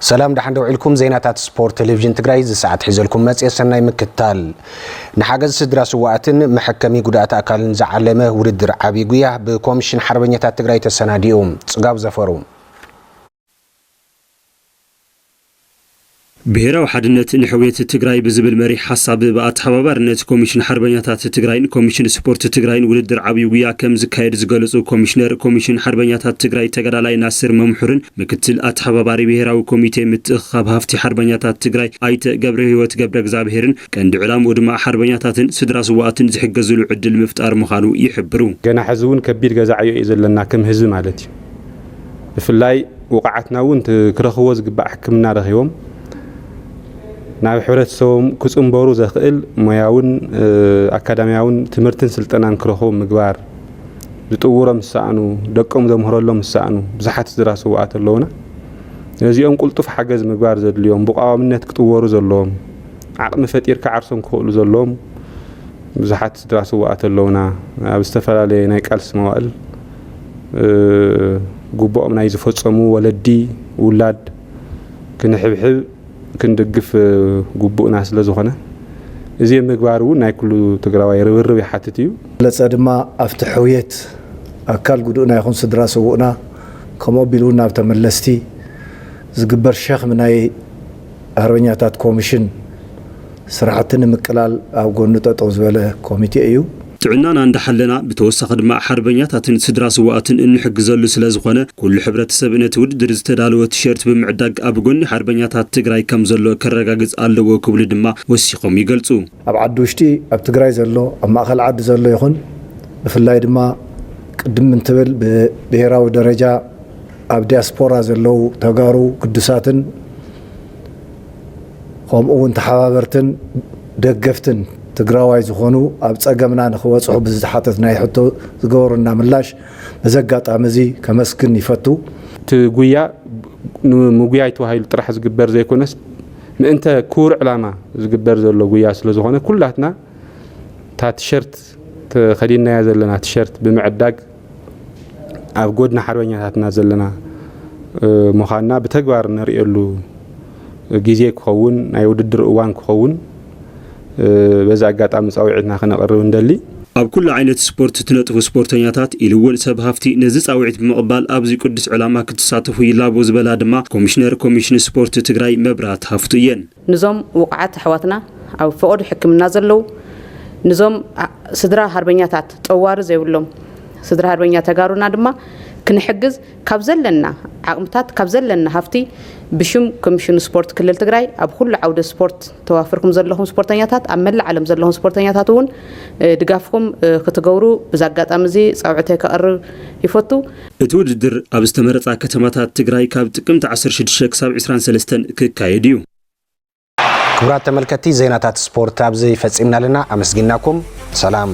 سلام دحندو علكم زيناتات سبورت تلفزيون تግራይ زساعت حزلكم مصي سناي مكتال نحاجز سدرا سواتن محكمي ጉዳት አካልን ዘዓለመ ውድድር ዓቢ ጉያ በኮሚሽን حربኛታት ትግራይ ተሰናዲኦም ጽጋብ ዘፈሩ ብሔራዊ ሓድነት ንሕውየት ትግራይ ብዝብል መሪ ሓሳብ በአተሓባባርነት ኮሚሽን ሓርበኛታት ትግራይን ኮሚሽን ስፖርት ትግራይን ውድድር ዓቢ ጉያ ከም ዝካየድ ዝገልጹ ኮሚሽነር ኮሚሽን ሓርበኛታት ትግራይ ተጋዳላይ ናስር መምሑርን ምክትል አተሓባባሪ ብሔራዊ ኮሚቴ ምትእኻብ ሃፍቲ ሓርበኛታት ትግራይ አይተ ገብረ ህይወት ገብረ እግዚአብሔርን ቀንዲ ዕላምኡ ድማ ሓርበኛታትን ስድራ ስዋኣትን ዝሕገዝሉ ዕድል ምፍጣር ምዃኑ ይሕብሩ ገና ሕዝውን ከቢድ ገዛዕዮ እዩ ዘለና ከም ህዝብ ማለት እዩ ብፍላይ ወቃዓትና እውን ክረኽቦ ዝግባእ ሕክምና ረኺቦም ናብ ሕብረተሰቦም ክጽምበሩ ዘኽእል ሞያውን አካዳሚያውን ትምህርትን ስልጠናን ክረኽቡ ምግባር ዝጥውሮም ሰኣኑ ደቆም ዘምህረሎም ሰኣኑ ብዙሓት ዝራስዋት ኣለውና እዚኦም ቁልጡፍ ሓገዝ ምግባር ዘድልዮም ብቋዋምነት ክጥወሩ ዘለዎም ዓቅሚ ፈጢርካ ዓርሶም ክኽእሉ ዘለዎም ብዙሓት ዝራስዋት ኣለውና ኣብ ዝተፈላለዩ ናይ ቃልሲ መዋእል ጉቦኦም ናይ ዝፈጸሙ ወለዲ ውላድ ክንሕብሕብ كندقف قبونا سلازوخنا زي مقبارو نايكلو تقراوي ربرب يحاتتيو لصدما افتحويت اكل قدونا يكون سدرا سوقنا كما بيلونا بتملستي زغبر شيخ مناي هربኛታት ኮሚሽን ስርዓትን ምቅላል ኣብ ጎኑ ተጠው ዝበለ ኮሚቴ እዩ ጥዕናና እንደሐለና በተወሰኸ ድማ ሓርበኛታትን ስድራ ስዋኣትን እንሕግዘሉ ስለዝኾነ ኩሉ ሕብረተሰብ ነቲ ውድድር ዝተዳለወ ቲሸርት ብምዕዳግ ኣብ ጎኒ ሓርበኛታት ትግራይ ከም ዘሎ ከረጋግጽ ኣለዎ ክብሉ ድማ ወሲኾም ይገልጹ ኣብ ዓዲ ውሽጢ ኣብ ትግራይ ዘሎ ኣብ ማእኸል ዓዲ ዘሎ ይኹን ብፍላይ ድማ ቅድም እንትብል ብብሔራዊ ደረጃ ኣብ ዲያስፖራ ዘለው ተጋሩ ቅዱሳትን ከምኡውን ተሓባበርትን ደገፍትን ትግራዋይ ዝኾኑ ኣብ ጸገምና ንኽወጽሑ ብዝሓተት ናይ ሕቶ ዝገበሩና ምላሽ መዘጋጣሚ እዚ ከመስግን ይፈቱ ትጉያ ሙጉያ ይተዋሂሉ ጥራሕ ዝግበር ዘይኮነስ ምእንተ ኩር ዕላማ ዝግበር ዘሎ ጉያ ስለ ዝኾነ ኩላትና ታ ቲሸርት ተኸዲናያ ዘለና ቲሸርት ብምዕዳግ ኣብ ጎድና ሓርበኛታትና ዘለና ምዃንና ብተግባር ነርእየሉ ጊዜ ክኸውን ናይ ውድድር እዋን ክኸውን በዛ አጋጣሚ ጻውዒትና ከነቀርብ እንደሊ ኣብ ኩሉ ዓይነት ስፖርት ትነጥፉ ስፖርተኛታት ኢሉውን ሰብ ሃፍቲ ነዚ ጻውዒት ብምቕባል ኣብዚ ቅዱስ ዕላማ ክትሳተፉ ይላቦ ዝበላ ድማ ኮሚሽነር ኮሚሽን ስፖርት ትግራይ መብራት ሃፍቱ እየን ንዞም ወቃዓት ኣሕዋትና ኣብ ፍቕዱ ሕክምና ዘለው ንዞም ስድራ ሃርበኛታት ጠዋሪ ዘይብሎም ስድራ ሃርበኛ ተጋሩና ድማ ክንሕግዝ ካብ ዘለና ዓቅምታት ካብ ዘለና ሃፍቲ ብሽም ኮሚሽን ስፖርት ክልል ትግራይ ኣብ ኩሉ ዓውደ ስፖርት ተዋፍርኩም ዘለኹም ስፖርተኛታት ኣብ መላእ ዓለም ዘለኹም ስፖርተኛታት እውን ድጋፍኩም ክትገብሩ ብዛጋጣሚ እዚ ጻውዕተይ ከቅርብ ይፈቱ እቲ ውድድር ኣብ ዝተመረጻ ከተማታት ትግራይ ካብ ጥቅምቲ 16 ክሳብ 23 ክካየድ እዩ ክቡራት ተመልከቲ ዜናታት ስፖርት ኣብዚ ፈጺምና ለና ኣመስግናኩም ሰላም